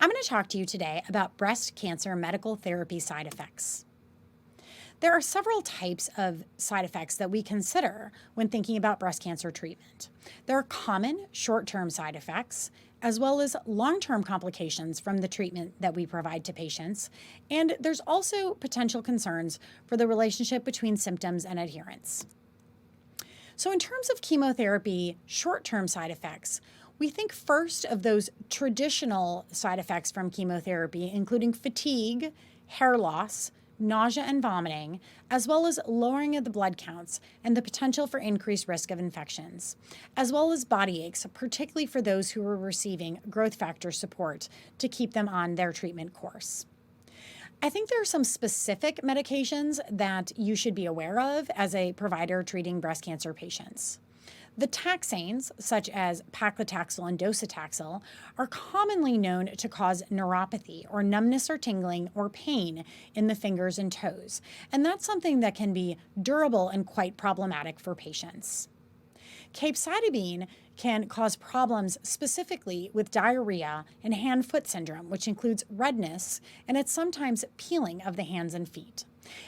I'm going to talk to you today about breast cancer medical therapy side effects. There are several types of side effects that we consider when thinking about breast cancer treatment. There are common short term side effects, as well as long term complications from the treatment that we provide to patients. And there's also potential concerns for the relationship between symptoms and adherence. So, in terms of chemotherapy short term side effects, we think first of those traditional side effects from chemotherapy, including fatigue, hair loss, nausea and vomiting, as well as lowering of the blood counts and the potential for increased risk of infections, as well as body aches, particularly for those who are receiving growth factor support to keep them on their treatment course. I think there are some specific medications that you should be aware of as a provider treating breast cancer patients. The taxanes, such as paclitaxel and docetaxel, are commonly known to cause neuropathy or numbness or tingling or pain in the fingers and toes, and that's something that can be durable and quite problematic for patients. Capecitabine can cause problems specifically with diarrhea and hand-foot syndrome, which includes redness and it's sometimes peeling of the hands and feet.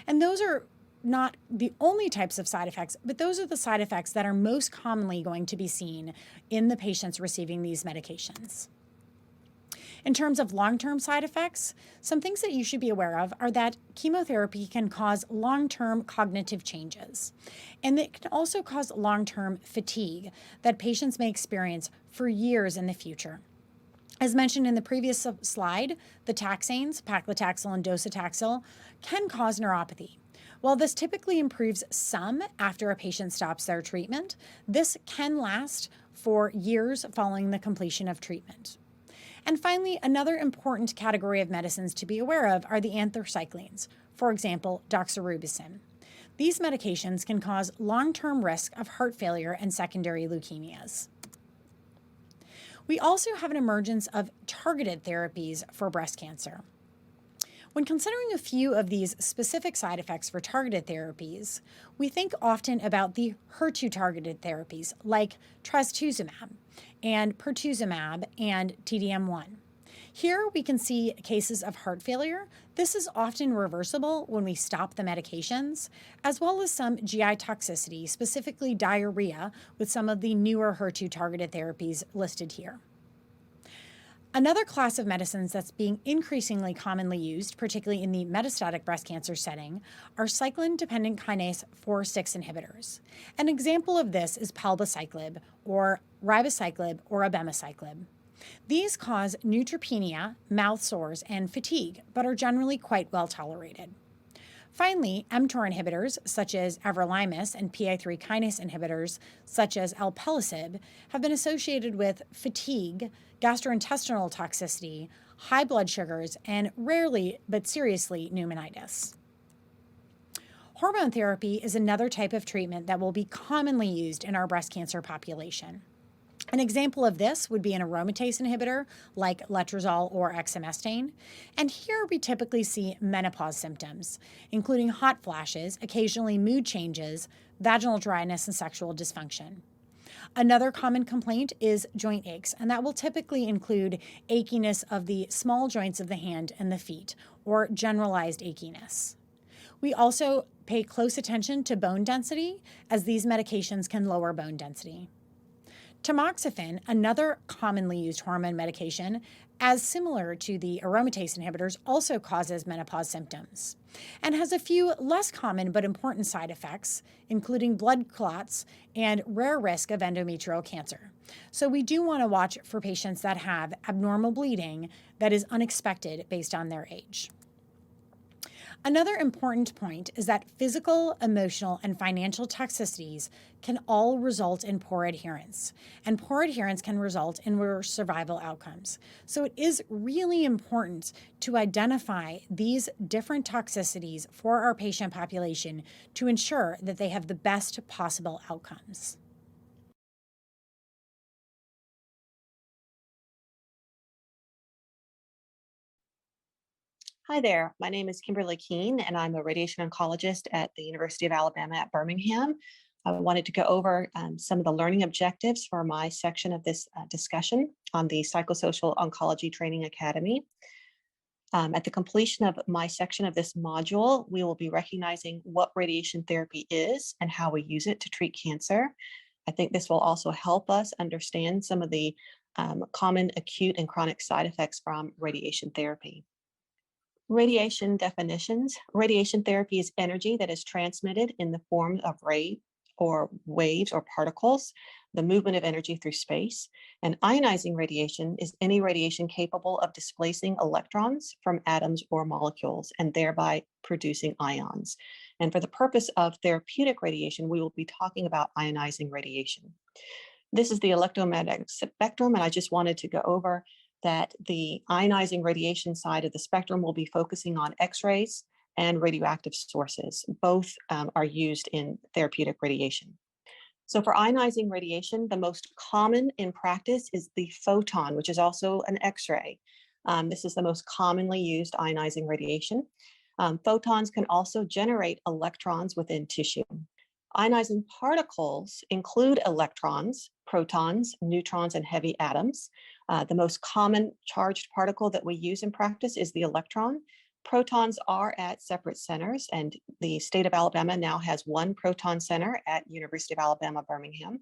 And those are not the only types of side effects, but those are the side effects that are most commonly going to be seen in the patients receiving these medications. In terms of long-term side effects, some things that you should be aware of are that chemotherapy can cause long-term cognitive changes, and it can also cause long-term fatigue that patients may experience for years in the future. As mentioned in the previous slide, the taxanes, paclitaxel and docetaxel, can cause neuropathy. While this typically improves some after a patient stops their treatment, this can last for years following the completion of treatment. And finally, another important category of medicines to be aware of are the anthracyclines, for example, doxorubicin. These medications can cause long-term risk of heart failure and secondary leukemias. We also have an emergence of targeted therapies for breast cancer. When considering a few of these specific side effects for targeted therapies, we think often about the HER2-targeted therapies like trastuzumab and pertuzumab and TDM1. Here we can see cases of heart failure. This is often reversible when we stop the medications, as well as some GI toxicity, specifically diarrhea, with some of the newer HER2-targeted therapies listed here. Another class of medicines that's being increasingly commonly used, particularly in the metastatic breast cancer setting, are cyclin-dependent kinase 4/6 inhibitors. An example of this is palbociclib, or ribociclib, or abemaciclib. These cause neutropenia, mouth sores, and fatigue, but are generally quite well tolerated. Finally, mTOR inhibitors, such as everolimus, and PI3 kinase inhibitors, such as alpelisib, have been associated with fatigue, gastrointestinal toxicity, high blood sugars, and rarely but seriously pneumonitis. Hormone therapy is another type of treatment that will be commonly used in our breast cancer population. An example of this would be an aromatase inhibitor like letrozole or exemestane. And here we typically see menopause symptoms, including hot flashes, occasionally mood changes, vaginal dryness, and sexual dysfunction. Another common complaint is joint aches, and that will typically include achiness of the small joints of the hand and the feet, or generalized achiness. We also pay close attention to bone density, as these medications can lower bone density. Tamoxifen, another commonly used hormone medication, as similar to the aromatase inhibitors, also causes menopause symptoms and has a few less common but important side effects, including blood clots and rare risk of endometrial cancer. So we do want to watch for patients that have abnormal bleeding that is unexpected based on their age. Another important point is that physical, emotional, and financial toxicities can all result in poor adherence, and poor adherence can result in worse survival outcomes. So it is really important to identify these different toxicities for our patient population to ensure that they have the best possible outcomes. Hi there. My name is Kimberly Keene, and I'm a radiation oncologist at the University of Alabama at Birmingham. I wanted to go over some of the learning objectives for my section of this discussion on the Psychosocial Oncology Training Academy. At the completion of my section of this module, we will be recognizing what radiation therapy is and how we use it to treat cancer. I think this will also help us understand some of the common acute and chronic side effects from radiation therapy. Radiation definitions. Radiation therapy is energy that is transmitted in the form of ray or waves or particles, the movement of energy through space. And ionizing radiation is any radiation capable of displacing electrons from atoms or molecules and thereby producing ions. And for the purpose of therapeutic radiation, we will be talking about ionizing radiation. This is the electromagnetic spectrum, and I just wanted to go over that the ionizing radiation side of the spectrum will be focusing on X-rays and radioactive sources. Both are used in therapeutic radiation. So for ionizing radiation, the most common in practice is the photon, which is also an X-ray. This is the most commonly used ionizing radiation. Photons can also generate electrons within tissue. Ionizing particles include electrons, protons, neutrons, and heavy atoms. The most common charged particle that we use in practice is the electron. Protons are at separate centers, and the state of Alabama now has one proton center at University of Alabama, Birmingham.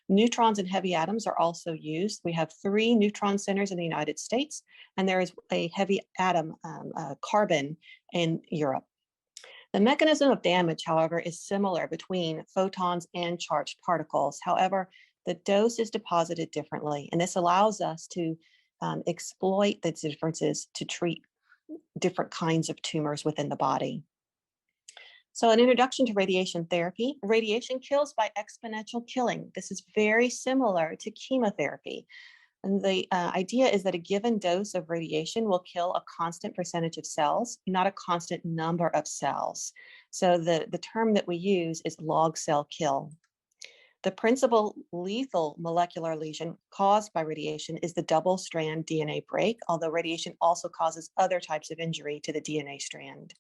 Neutrons and heavy atoms are also used. We have 3 neutron centers in the United States, and there is a heavy atom, carbon, in Europe. The mechanism of damage, however, is similar between photons and charged particles. However, the dose is deposited differently, and this allows us to exploit the differences to treat different kinds of tumors within the body. So an introduction to radiation therapy. Radiation kills by exponential killing. This is very similar to chemotherapy. And the idea is that a given dose of radiation will kill a constant percentage of cells, not a constant number of cells. So the term that we use is log cell kill. The principal lethal molecular lesion caused by radiation is the double-strand DNA break, although radiation also causes other types of injury to the DNA strand.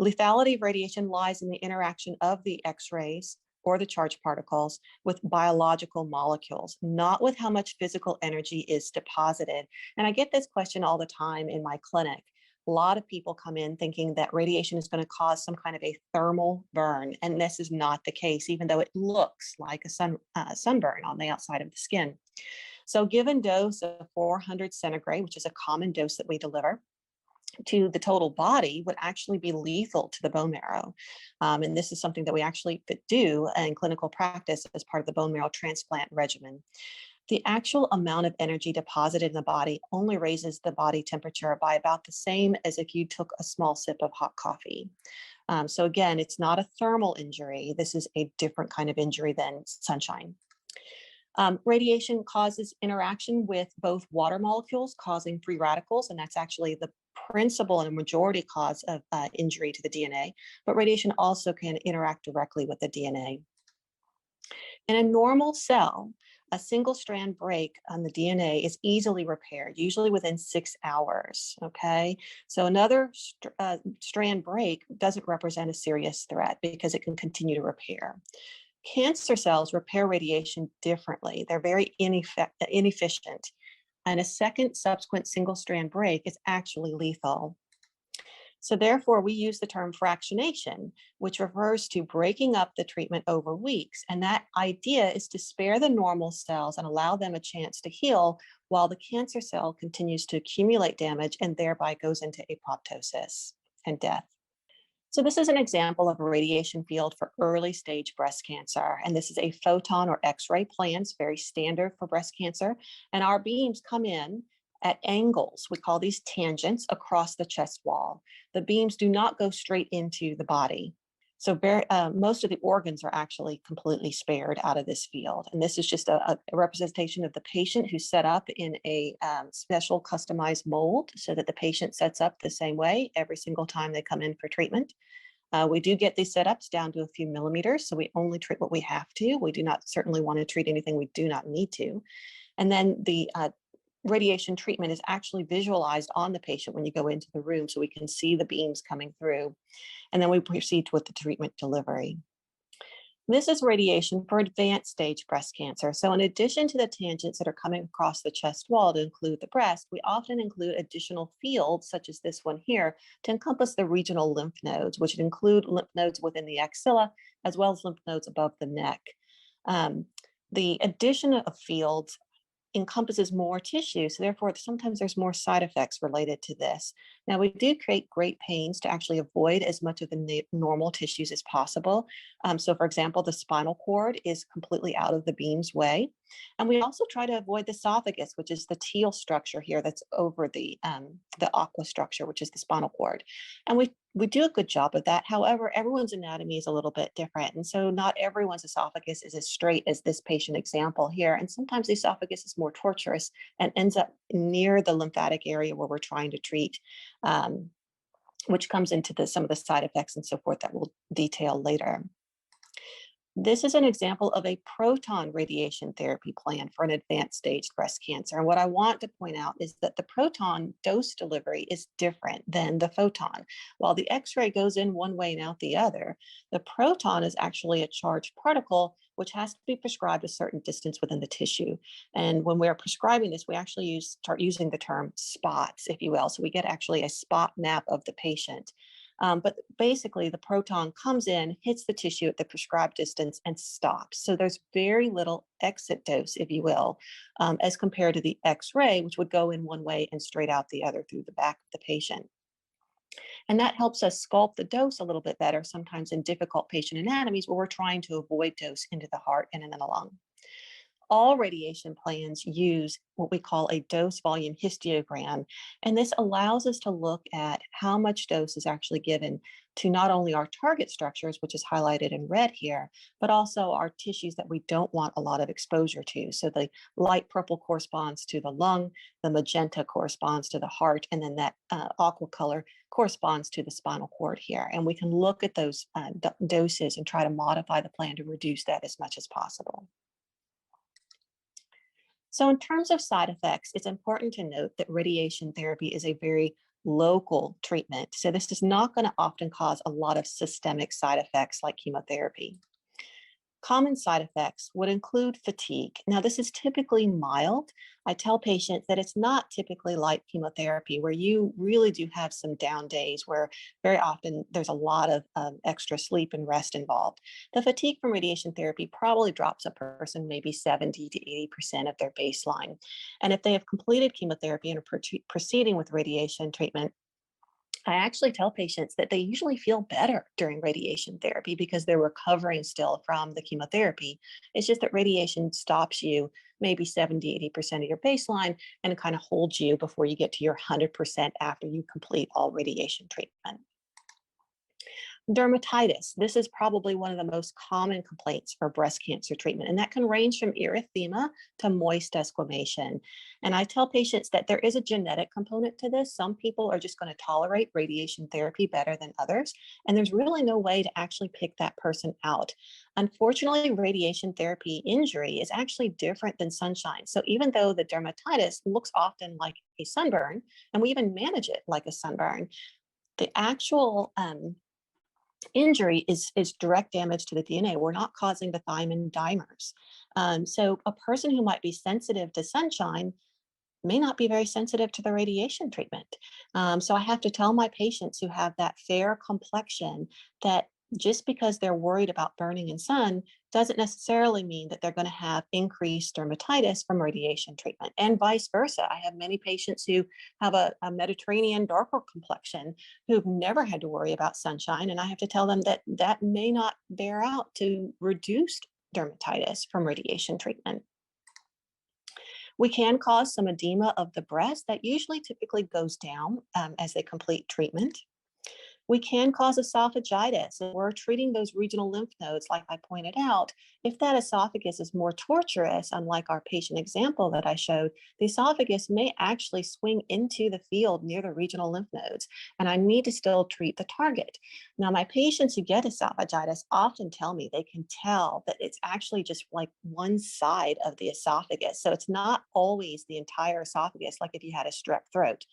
Lethality of radiation lies in the interaction of the X-rays or the charged particles with biological molecules, not with how much physical energy is deposited. And I get this question all the time in my clinic. A lot of people come in thinking that radiation is going to cause some kind of a thermal burn, and this is not the case, even though it looks like a sunburn on the outside of the skin. So given dose of 400 centigrade, which is a common dose that we deliver, to the total body would actually be lethal to the bone marrow. And this is something that we actually do in clinical practice as part of the bone marrow transplant regimen. The actual amount of energy deposited in the body only raises the body temperature by about the same as if you took a small sip of hot coffee. So again, it's not a thermal injury. This is a different kind of injury than sunshine. Radiation causes interaction with both water molecules, causing free radicals, and that's actually the principal and majority cause of injury to the DNA. But radiation also can interact directly with the DNA. In a normal cell, a single strand break on the DNA is easily repaired, usually within 6 hours, okay? So another strand break doesn't represent a serious threat because it can continue to repair. Cancer cells repair radiation differently. They're very inefficient, and a second subsequent single strand break is actually lethal. So therefore, we use the term fractionation, which refers to breaking up the treatment over weeks. And that idea is to spare the normal cells and allow them a chance to heal while the cancer cell continues to accumulate damage and thereby goes into apoptosis and death. So this is an example of a radiation field for early stage breast cancer. And this is a photon or X-ray plan. It's very standard for breast cancer. And our beams come in at angles. We call these tangents across the chest wall. The beams do not go straight into the body. So most of the organs are actually completely spared out of this field. And this is just a representation of the patient who's set up in a special customized mold so that the patient sets up the same way every single time they come in for treatment. We do get these setups down to a few millimeters, so we only treat what we have to. We do not certainly want to treat anything we do not need to. And then the radiation treatment is actually visualized on the patient when you go into the room so we can see the beams coming through. And then we proceed with the treatment delivery. This is radiation for advanced stage breast cancer. So in addition to the tangents that are coming across the chest wall to include the breast, we often include additional fields, such as this one here, to encompass the regional lymph nodes, which include lymph nodes within the axilla, as well as lymph nodes above the neck. Um, the addition of fields encompasses more tissue. So therefore, sometimes there's more side effects related to this. Now, we do create great pains to actually avoid as much of the normal tissues as possible. So for example, the spinal cord is completely out of the beam's way. And we also try to avoid the esophagus, which is the teal structure here that's over the aqua structure, which is the spinal cord. And we do a good job of that. However, everyone's anatomy is a little bit different. And so not everyone's esophagus is as straight as this patient example here. And sometimes the esophagus is more tortuous and ends up near the lymphatic area where we're trying to treat, which comes into some of the side effects and so forth that we'll detail later. This is an example of a proton radiation therapy plan for an advanced stage breast cancer. And what I want to point out is that the proton dose delivery is different than the photon. While the X-ray goes in one way and out the other, the proton is actually a charged particle which has to be prescribed a certain distance within the tissue. And when we're prescribing this, we actually start using the term spots, if you will. So we get actually a spot map of the patient. But basically, the proton comes in, hits the tissue at the prescribed distance, and stops. So there's very little exit dose, if you will, as compared to the X-ray, which would go in one way and straight out the other through the back of the patient. And that helps us sculpt the dose a little bit better, sometimes in difficult patient anatomies where we're trying to avoid dose into the heart and in the lung. All radiation plans use what we call a dose volume histogram. And this allows us to look at how much dose is actually given to not only our target structures, which is highlighted in red here, but also our tissues that we don't want a lot of exposure to. So the light purple corresponds to the lung, the magenta corresponds to the heart, and then that aqua color corresponds to the spinal cord here. And we can look at those doses and try to modify the plan to reduce that as much as possible. So in terms of side effects, it's important to note that radiation therapy is a very local treatment. So this is not going to often cause a lot of systemic side effects like chemotherapy. Common side effects would include fatigue. Now, this is typically mild. I tell patients that it's not typically like chemotherapy, where you really do have some down days where very often there's a lot of extra sleep and rest involved. The fatigue from radiation therapy probably drops a person maybe 70 to 80% of their baseline. And if they have completed chemotherapy and are proceeding with radiation treatment, I actually tell patients that they usually feel better during radiation therapy because they're recovering still from the chemotherapy. It's just that radiation stops you maybe 70, 80% of your baseline and it kind of holds you before you get to your 100% after you complete all radiation treatment. Dermatitis. This is probably one of the most common complaints for breast cancer treatment, and that can range from erythema to moist desquamation. And I tell patients that there is a genetic component to this. Some people are just going to tolerate radiation therapy better than others, and there's really no way to actually pick that person out. Unfortunately, radiation therapy injury is actually different than sunshine. So even though the dermatitis looks often like a sunburn, and we even manage it like a sunburn, the actual injury is direct damage to the DNA. We're not causing the thiamine dimers. So a person who might be sensitive to sunshine may not be very sensitive to the radiation treatment. So I have to tell my patients who have that fair complexion that just because they're worried about burning in sun doesn't necessarily mean that they're going to have increased dermatitis from radiation treatment, and vice versa. I have many patients who have a Mediterranean darker complexion who've never had to worry about sunshine, and I have to tell them that that may not bear out to reduced dermatitis from radiation treatment. We can cause some edema of the breast that usually typically goes down as they complete treatment. We can cause esophagitis, and we're treating those regional lymph nodes, like I pointed out. If that esophagus is more tortuous, unlike our patient example that I showed, the esophagus may actually swing into the field near the regional lymph nodes, and I need to still treat the target. Now, my patients who get esophagitis often tell me they can tell that it's actually just like one side of the esophagus. So it's not always the entire esophagus, like if you had a strep throat.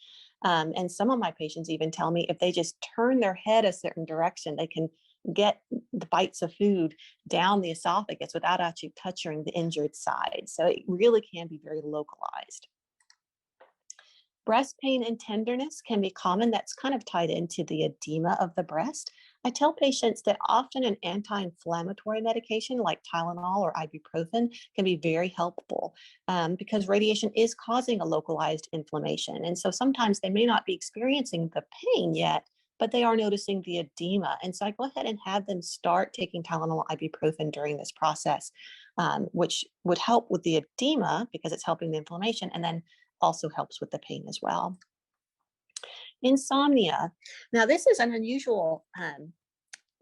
And some of my patients even tell me if they just turn their head a certain direction, they can get the bites of food down the esophagus without actually touching the injured side. So it really can be very localized. Breast pain and tenderness can be common. That's kind of tied into the edema of the breast. I tell patients that often an anti-inflammatory medication like Tylenol or ibuprofen can be very helpful because radiation is causing a localized inflammation. And so sometimes they may not be experiencing the pain yet, but they are noticing the edema. And so I go ahead and have them start taking Tylenol, ibuprofen during this process, which would help with the edema because it's helping the inflammation, and then also helps with the pain as well. Insomnia. Now, this is an unusual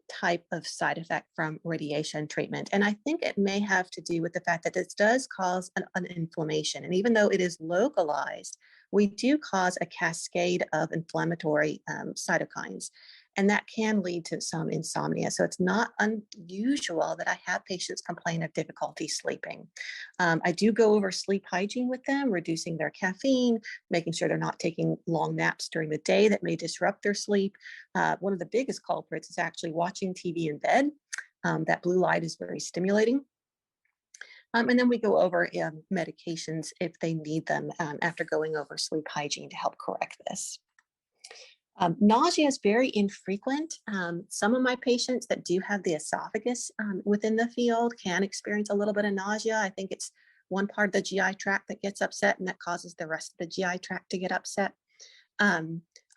type of side effect from radiation treatment. And I think it may have to do with the fact that this does cause an inflammation. And even though it is localized, we do cause a cascade of inflammatory cytokines. And that can lead to some insomnia. So it's not unusual that I have patients complain of difficulty sleeping. I do go over sleep hygiene with them, reducing their caffeine, making sure they're not taking long naps during the day that may disrupt their sleep. One of the biggest culprits is actually watching TV in bed. That blue light is very stimulating. And then we go over medications if they need them after going over sleep hygiene to help correct this. Nausea is very infrequent. Some of my patients that do have the esophagus within the field can experience a little bit of nausea. I think it's one part of the GI tract that gets upset, and that causes the rest of the GI tract to get upset.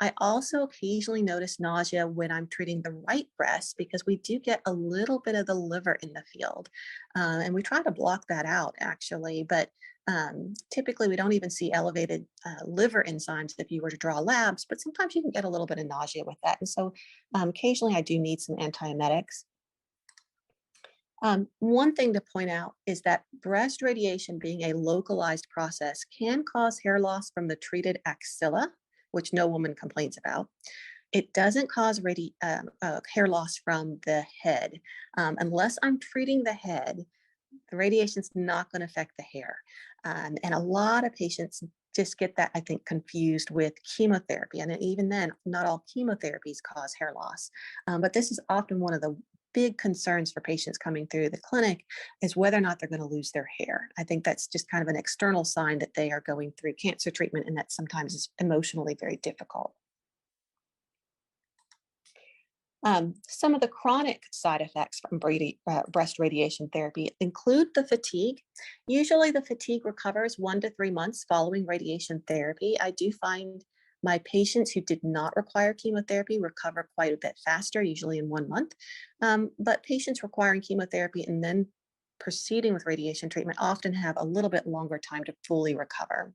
I also occasionally notice nausea when I'm treating the right breast because we do get a little bit of the liver in the field. And we try to block that out actually, but typically we don't even see elevated liver enzymes if you were to draw labs, but sometimes you can get a little bit of nausea with that. And so occasionally I do need some antiemetics. One thing to point out is that breast radiation being a localized process can cause hair loss from the treated axilla, which no woman complains about. It doesn't cause hair loss from the head. Unless I'm treating the head, the radiation's not going to affect the hair. And a lot of patients just get that, I think, confused with chemotherapy. And even then, not all chemotherapies cause hair loss. But this is often one of the big concerns for patients coming through the clinic is whether or not they're going to lose their hair. I think that's just kind of an external sign that they are going through cancer treatment, and that sometimes is emotionally very difficult. Some of the chronic side effects from breast radiation therapy include the fatigue. Usually the fatigue recovers 1 to 3 months following radiation therapy. I do find my patients who did not require chemotherapy recover quite a bit faster, usually in 1 month. But patients requiring chemotherapy and then proceeding with radiation treatment often have a little bit longer time to fully recover.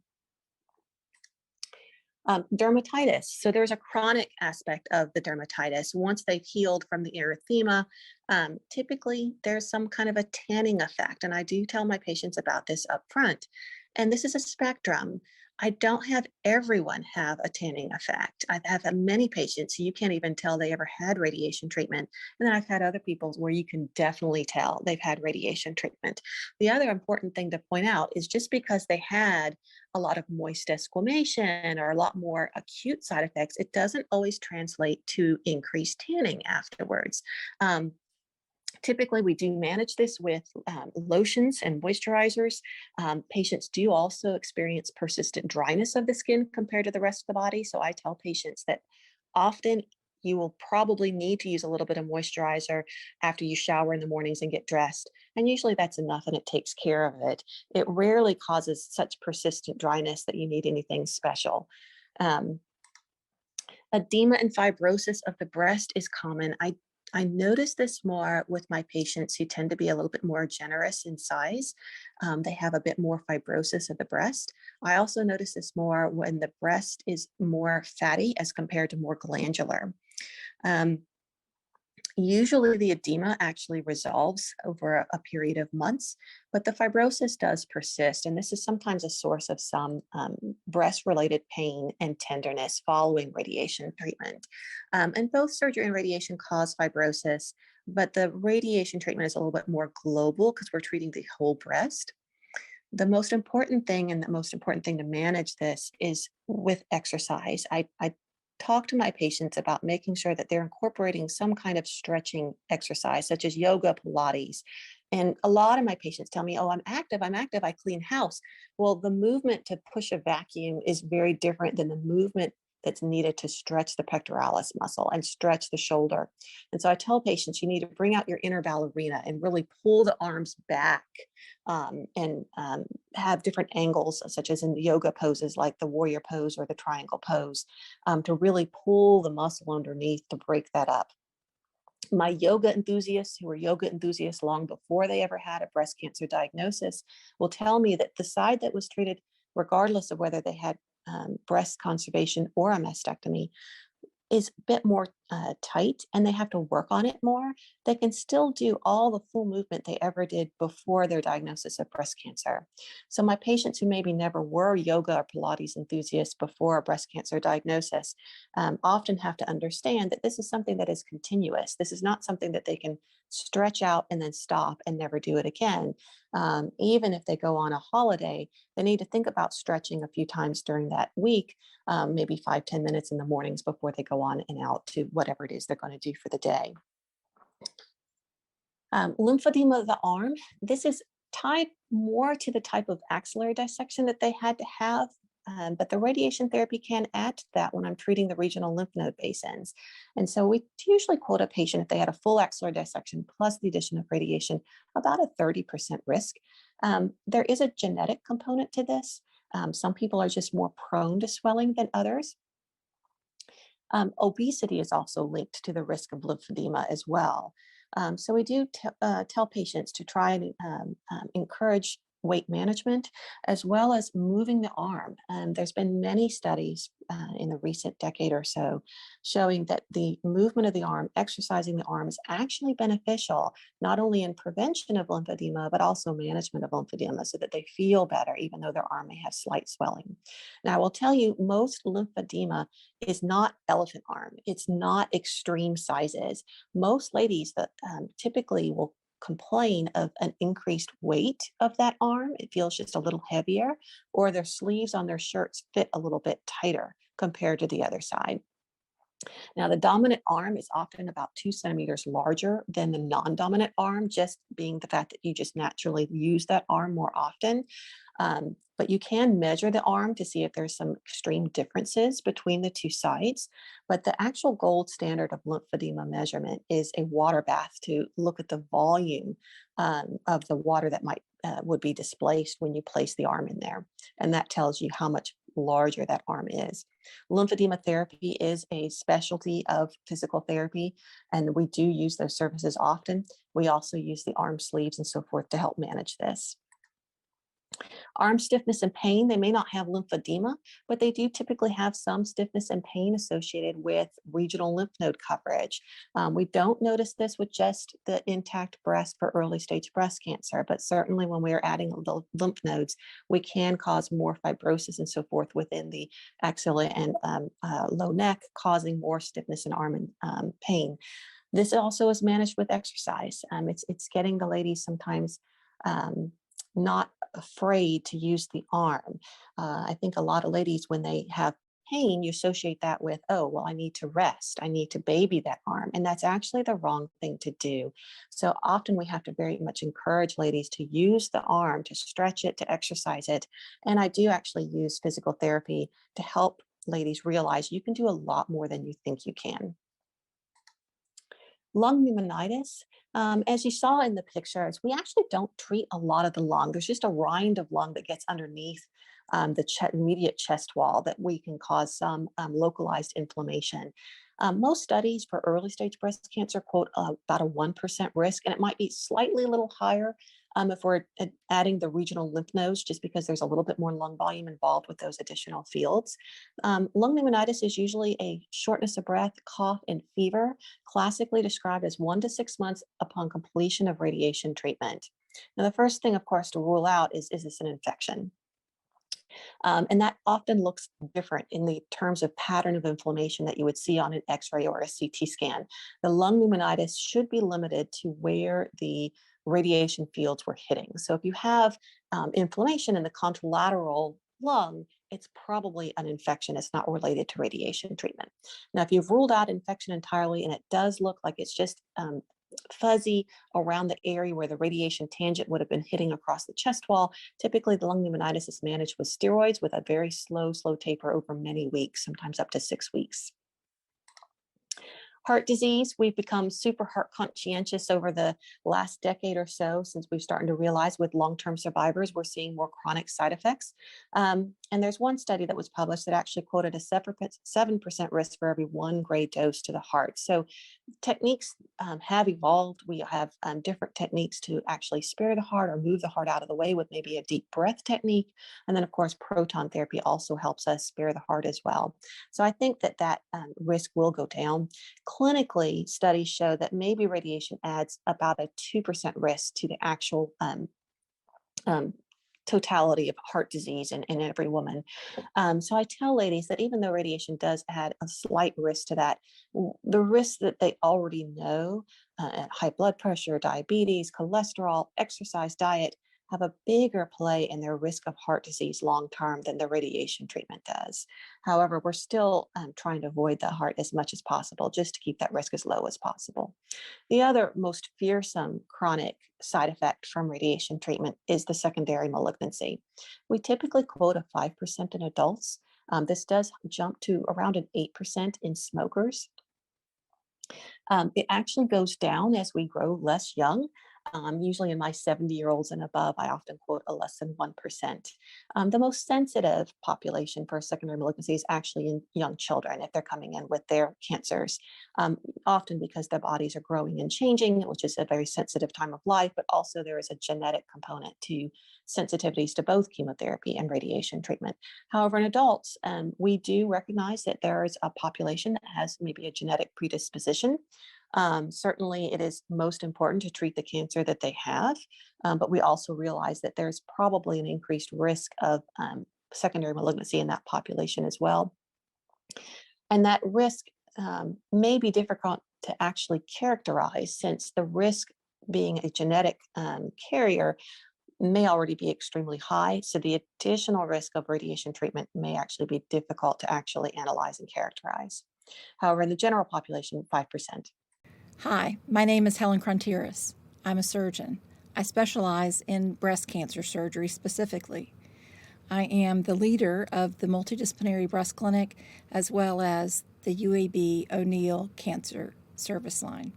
Dermatitis. So there's a chronic aspect of the dermatitis. Once they've healed from the erythema, typically there's some kind of a tanning effect. And I do tell my patients about this up front. And this is a spectrum. I don't have everyone have a tanning effect. I've had many patients who you can't even tell they ever had radiation treatment. And then I've had other people where you can definitely tell they've had radiation treatment. The other important thing to point out is just because they had a lot of moist desquamation or a lot more acute side effects, it doesn't always translate to increased tanning afterwards. Typically, we do manage this with lotions and moisturizers. Patients do also experience persistent dryness of the skin compared to the rest of the body. So I tell patients that often you will probably need to use a little bit of moisturizer after you shower in the mornings and get dressed. And usually that's enough and it takes care of it. It rarely causes such persistent dryness that you need anything special. Edema and fibrosis of the breast is common. I notice this more with my patients who tend to be a little bit more generous in size. They have a bit more fibrosis of the breast. I also notice this more when the breast is more fatty as compared to more glandular. Usually the edema actually resolves over a period of months, but the fibrosis does persist. And this is sometimes a source of some breast-related pain and tenderness following radiation treatment. And both surgery and radiation cause fibrosis, but the radiation treatment is a little bit more global because we're treating the whole breast. The most important thing to manage this is with exercise. I talk to my patients about making sure that they're incorporating some kind of stretching exercise, such as yoga, Pilates. And a lot of my patients tell me, oh, I'm active, I clean house. Well, the movement to push a vacuum is very different than the movement that's needed to stretch the pectoralis muscle and stretch the shoulder. And so I tell patients, you need to bring out your inner ballerina and really pull the arms back, and have different angles, such as in the yoga poses like the warrior pose or the triangle pose, to really pull the muscle underneath to break that up. My yoga enthusiasts, who were yoga enthusiasts long before they ever had a breast cancer diagnosis, will tell me that the side that was treated, regardless of whether they had breast conservation or a mastectomy, is a bit more tight, and they have to work on it more. They can still do all the full movement they ever did before their diagnosis of breast cancer. So my patients who maybe never were yoga or Pilates enthusiasts before a breast cancer diagnosis, often have to understand that this is something that is continuous. This is not something that they can stretch out and then stop and never do it again. Even if they go on a holiday, they need to think about stretching a few times during that week, maybe 5-10 minutes in the mornings before they go on and out to whatever it is they're going to do for the day. Lymphedema of the arm, this is tied more to the type of axillary dissection that they had to have, but the radiation therapy can add to that when I'm treating the regional lymph node basins. And so we usually quote a patient, if they had a full axillary dissection plus the addition of radiation, about a 30% risk. There is a genetic component to this. Some people are just more prone to swelling than others. Obesity is also linked to the risk of lymphedema as well. So we do tell patients to try and encourage weight management as well as moving the arm. There's been many studies in the recent decade or so showing that the movement of the arm, exercising the arm, is actually beneficial, not only in prevention of lymphedema, but also management of lymphedema so that they feel better, even though their arm may have slight swelling. Now, I will tell you, most lymphedema is not elephant arm. It's not extreme sizes. Most ladies that typically will complain of an increased weight of that arm. It feels just a little heavier, or their sleeves on their shirts fit a little bit tighter compared to the other side. Now, the dominant arm is often about 2 centimeters larger than the non-dominant arm, just being the fact that you just naturally use that arm more often. But you can measure the arm to see if there's some extreme differences between the two sides. But the actual gold standard of lymphedema measurement is a water bath to look at the volume of the water that would be displaced when you place the arm in there. And that tells you how much larger that arm is. Lymphedema therapy is a specialty of physical therapy, and we do use those services often. We also use the arm sleeves and so forth to help manage this. Arm stiffness and pain, they may not have lymphedema, but they do typically have some stiffness and pain associated with regional lymph node coverage. We don't notice this with just the intact breast for early stage breast cancer, but certainly when we are adding the lymph nodes, we can cause more fibrosis and so forth within the axilla and low neck, causing more stiffness and arm and pain. This also is managed with exercise. It's getting the ladies sometimes not afraid to use the arm. I think a lot of ladies, when they have pain, you associate that with, oh, well, I need to rest. I need to baby that arm. And that's actually the wrong thing to do. So often we have to very much encourage ladies to use the arm, to stretch it, to exercise it. And I do actually use physical therapy to help ladies realize you can do a lot more than you think you can. Lung pneumonitis, as you saw in the pictures, we actually don't treat a lot of the lung. There's just a rind of lung that gets underneath the immediate chest wall that we can cause some localized inflammation. Most studies for early stage breast cancer quote about a 1% risk, and it might be slightly a little higher if we're adding the regional lymph nodes, just because there's a little bit more lung volume involved with those additional fields. Lung pneumonitis is usually a shortness of breath, cough, and fever, classically described as 1 to 6 months upon completion of radiation treatment. Now, the first thing, of course, to rule out is this an infection? And that often looks different in the terms of pattern of inflammation that you would see on an X-ray or a CT scan. The lung pneumonitis should be limited to where the radiation fields were hitting. So if you have inflammation in the contralateral lung, it's probably an infection. It's not related to radiation treatment. Now, if you've ruled out infection entirely and it does look like it's just fuzzy around the area where the radiation tangent would have been hitting across the chest wall, typically the lung pneumonitis is managed with steroids with a very slow taper over many weeks, sometimes up to 6 weeks. Heart disease, we've become super heart conscientious over the last decade or so, since we've started to realize with long-term survivors, we're seeing more chronic side effects. And there's one study that was published that actually quoted a 7% risk for every 1 gray dose to the heart. So techniques have evolved. We have different techniques to actually spare the heart or move the heart out of the way with maybe a deep breath technique. And then, of course, proton therapy also helps us spare the heart as well. So I think that risk will go down. Clinically, studies show that maybe radiation adds about a 2% risk to the actual totality of heart disease in every woman. So I tell ladies that even though radiation does add a slight risk to that, the risks that they already know, high blood pressure, diabetes, cholesterol, exercise, diet, have a bigger play in their risk of heart disease long-term than the radiation treatment does. However, we're still trying to avoid the heart as much as possible, just to keep that risk as low as possible. The other most fearsome chronic side effect from radiation treatment is the secondary malignancy. We typically quote a 5% in adults. This does jump to around an 8% in smokers. It actually goes down as we grow less young. Usually in my 70-year-olds and above, I often quote a less than 1%. The most sensitive population for secondary malignancy is actually in young children if they're coming in with their cancers, often because their bodies are growing and changing, which is a very sensitive time of life, but also there is a genetic component to sensitivities to both chemotherapy and radiation treatment. However, in adults, we do recognize that there is a population that has maybe a genetic predisposition. Certainly, it is most important to treat the cancer that they have, but we also realize that there's probably an increased risk of secondary malignancy in that population as well. And that risk may be difficult to actually characterize, since the risk being a genetic carrier may already be extremely high. So the additional risk of radiation treatment may actually be difficult to actually analyze and characterize. However, in the general population, 5%. Hi, my name is Helen Krontiras. I'm a surgeon. I specialize in breast cancer surgery specifically. I am the leader of the Multidisciplinary Breast Clinic as well as the UAB O'Neill Cancer Service Line.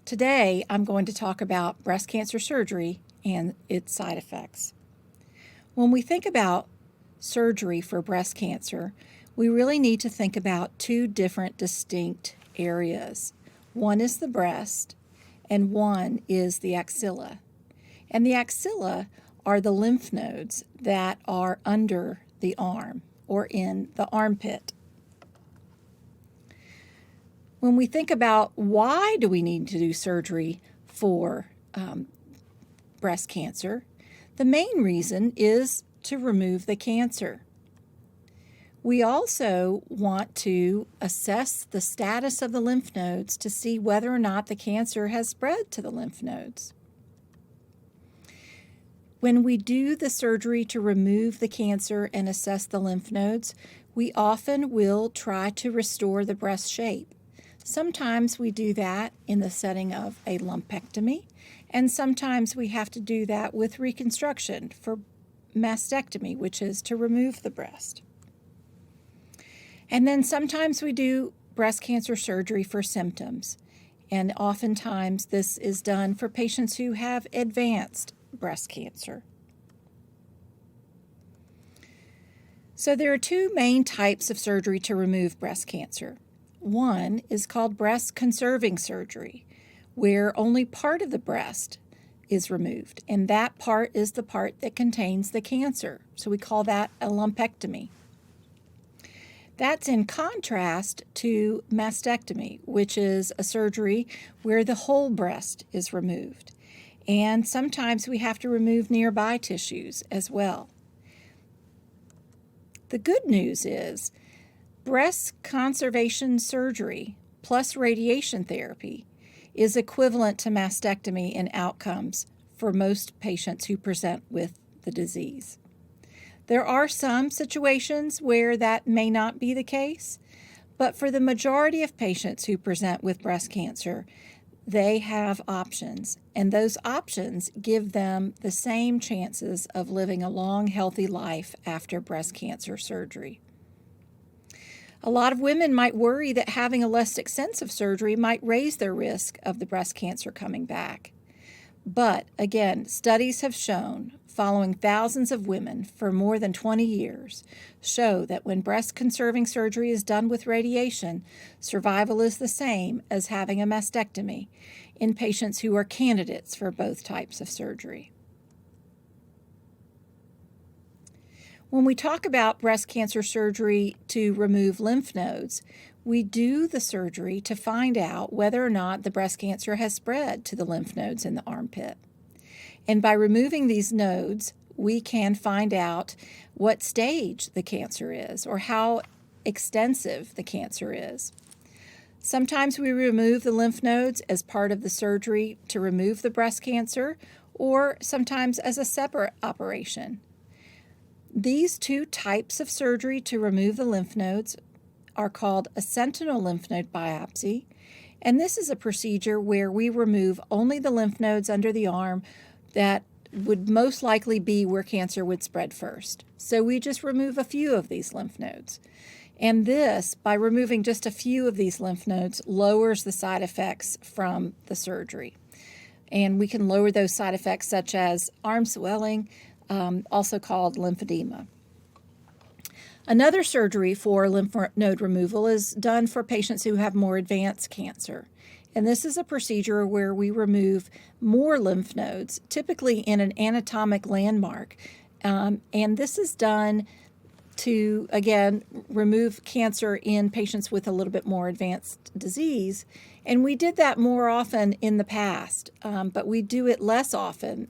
Today, I'm going to talk about breast cancer surgery and its side effects. When we think about surgery for breast cancer, we really need to think about 2 different distinct areas. One is the breast, and one is the axilla. And the axilla are the lymph nodes that are under the arm or in the armpit. When we think about why do we need to do surgery for breast cancer, the main reason is to remove the cancer. We also want to assess the status of the lymph nodes to see whether or not the cancer has spread to the lymph nodes. When we do the surgery to remove the cancer and assess the lymph nodes, we often will try to restore the breast shape. Sometimes we do that in the setting of a lumpectomy, and sometimes we have to do that with reconstruction for mastectomy, which is to remove the breast. And then sometimes we do breast cancer surgery for symptoms. And oftentimes this is done for patients who have advanced breast cancer. So there are 2 main types of surgery to remove breast cancer. One is called breast conserving surgery, where only part of the breast is removed. And that part is the part that contains the cancer. So we call that a lumpectomy. That's in contrast to mastectomy, which is a surgery where the whole breast is removed. And sometimes we have to remove nearby tissues as well. The good news is breast conservation surgery plus radiation therapy is equivalent to mastectomy in outcomes for most patients who present with the disease. There are some situations where that may not be the case, but for the majority of patients who present with breast cancer, they have options, and those options give them the same chances of living a long, healthy life after breast cancer surgery. A lot of women might worry that having a less extensive surgery might raise their risk of the breast cancer coming back. But again, studies have shown, following thousands of women for more than 20 years, show that when breast conserving surgery is done with radiation, survival is the same as having a mastectomy in patients who are candidates for both types of surgery. When we talk about breast cancer surgery to remove lymph nodes, we do the surgery to find out whether or not the breast cancer has spread to the lymph nodes in the armpit. And by removing these nodes, we can find out what stage the cancer is or how extensive the cancer is. Sometimes we remove the lymph nodes as part of the surgery to remove the breast cancer, or sometimes as a separate operation. These two types of surgery to remove the lymph nodes are called a sentinel lymph node biopsy, and this is a procedure where we remove only the lymph nodes under the arm that would most likely be where cancer would spread first. So we just remove a few of these lymph nodes. And this, by removing just a few of these lymph nodes, lowers the side effects from the surgery. And we can lower those side effects such as arm swelling, also called lymphedema. Another surgery for lymph node removal is done for patients who have more advanced cancer. And this is a procedure where we remove more lymph nodes, typically in an anatomic landmark. And this is done to, again, remove cancer in patients with a little bit more advanced disease. And we did that more often in the past, but we do it less often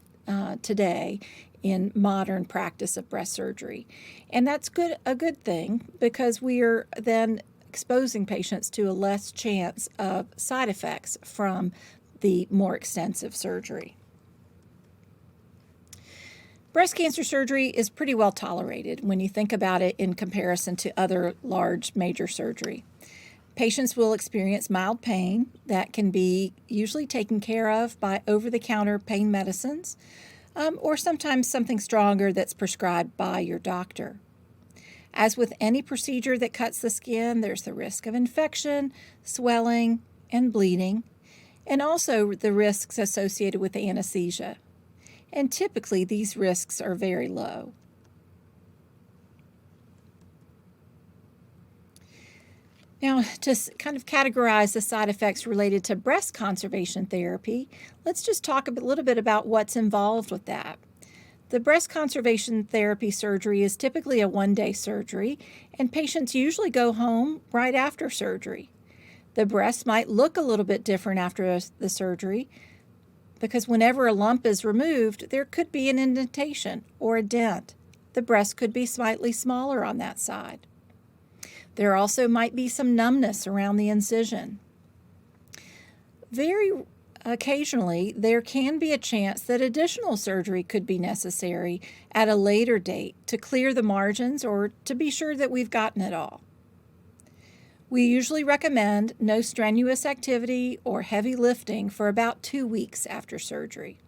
today in modern practice of breast surgery. And that's a good thing, because we are then exposing patients to a less chance of side effects from the more extensive surgery. Breast cancer surgery is pretty well tolerated when you think about it in comparison to other large major surgery. Patients will experience mild pain that can be usually taken care of by over-the-counter pain medicines, or sometimes something stronger that's prescribed by your doctor. As with any procedure that cuts the skin, there's the risk of infection, swelling, and bleeding, and also the risks associated with anesthesia. And typically, these risks are very low. Now, to kind of categorize the side effects related to breast conservation therapy, let's just talk a little bit about what's involved with that. The breast conservation therapy surgery is typically a one-day surgery, and patients usually go home right after surgery. The breast might look a little bit different after the surgery, because whenever a lump is removed, there could be an indentation or a dent. The breast could be slightly smaller on that side. There also might be some numbness around the incision. Very occasionally, there can be a chance that additional surgery could be necessary at a later date to clear the margins or to be sure that we've gotten it all. We usually recommend no strenuous activity or heavy lifting for about 2 weeks after surgery.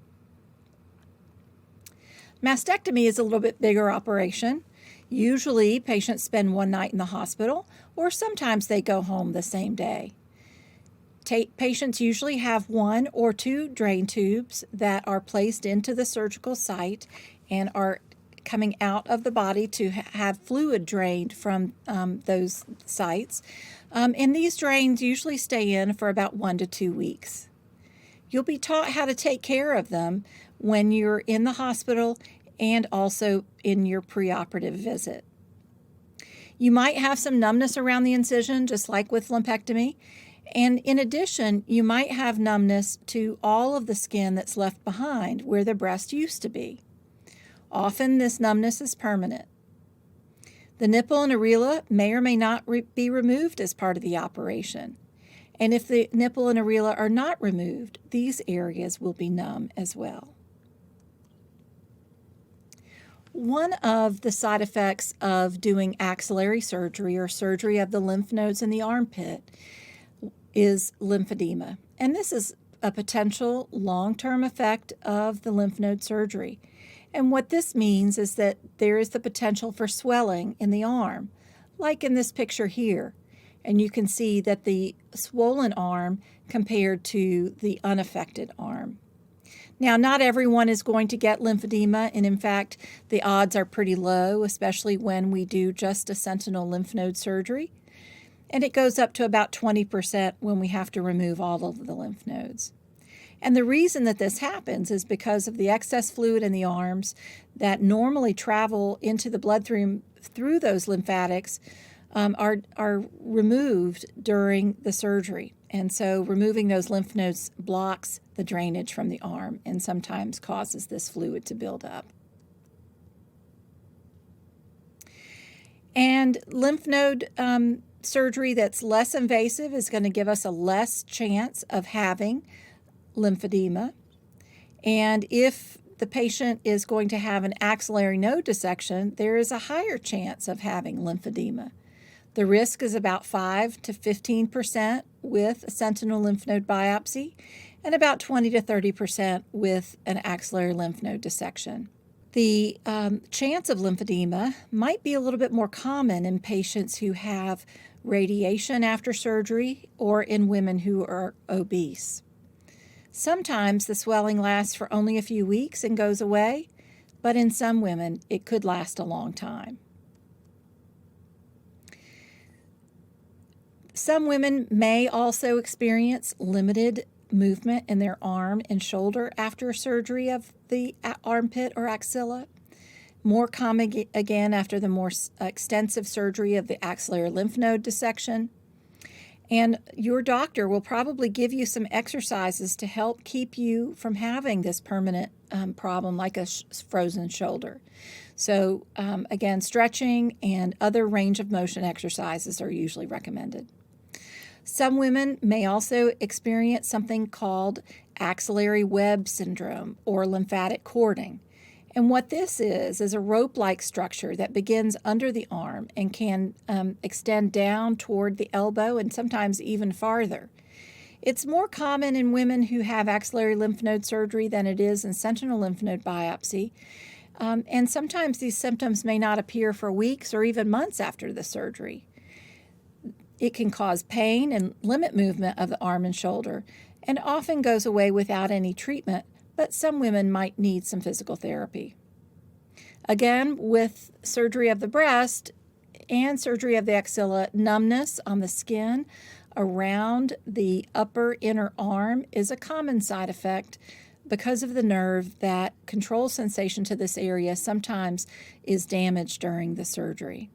Mastectomy is a little bit bigger operation. Usually, patients spend one night in the hospital, or sometimes they go home the same day. Patients usually have 1 or 2 drain tubes that are placed into the surgical site and are coming out of the body to have fluid drained from those sites. And these drains usually stay in for about 1 to 2 weeks. You'll be taught how to take care of them when you're in the hospital and also in your preoperative visit. You might have some numbness around the incision, just like with lumpectomy. And in addition, you might have numbness to all of the skin that's left behind where the breast used to be. Often this numbness is permanent. The nipple and areola may or may not be removed as part of the operation. And if the nipple and areola are not removed, these areas will be numb as well. One of the side effects of doing axillary surgery or surgery of the lymph nodes in the armpit is lymphedema. And this is a potential long-term effect of the lymph node surgery. And what this means is that there is the potential for swelling in the arm, like in this picture here. And you can see that the swollen arm compared to the unaffected arm. Now, not everyone is going to get lymphedema, and in fact, the odds are pretty low, especially when we do just a sentinel lymph node surgery. And it goes up to about 20% when we have to remove all of the lymph nodes. And the reason that this happens is because of the excess fluid in the arms that normally travel into the bloodstream through those lymphatics are removed during the surgery. And so removing those lymph nodes blocks the drainage from the arm and sometimes causes this fluid to build up. And lymph node surgery that's less invasive is going to give us a less chance of having lymphedema. And if the patient is going to have an axillary node dissection, there is a higher chance of having lymphedema. The risk is about 5 to 15% with a sentinel lymph node biopsy and about 20 to 30% with an axillary lymph node dissection. The chance of lymphedema might be a little bit more common in patients who have radiation after surgery or in women who are obese. Sometimes the swelling lasts for only a few weeks and goes away, but in some women it could last a long time. Some women may also experience limited movement in their arm and shoulder after surgery of the armpit or axilla. More common again after the more extensive surgery of the axillary lymph node dissection. And your doctor will probably give you some exercises to help keep you from having this permanent problem like a frozen shoulder. So again, stretching and other range of motion exercises are usually recommended. Some women may also experience something called axillary web syndrome or lymphatic cording. And what this is a rope-like structure that begins under the arm and can extend down toward the elbow and sometimes even farther. It's more common in women who have axillary lymph node surgery than it is in sentinel lymph node biopsy. And sometimes these symptoms may not appear for weeks or even months after the surgery. It can cause pain and limit movement of the arm and shoulder, and often goes away without any treatment, but some women might need some physical therapy. Again, with surgery of the breast and surgery of the axilla, numbness on the skin around the upper inner arm is a common side effect because of the nerve that controls sensation to this area sometimes is damaged during the surgery.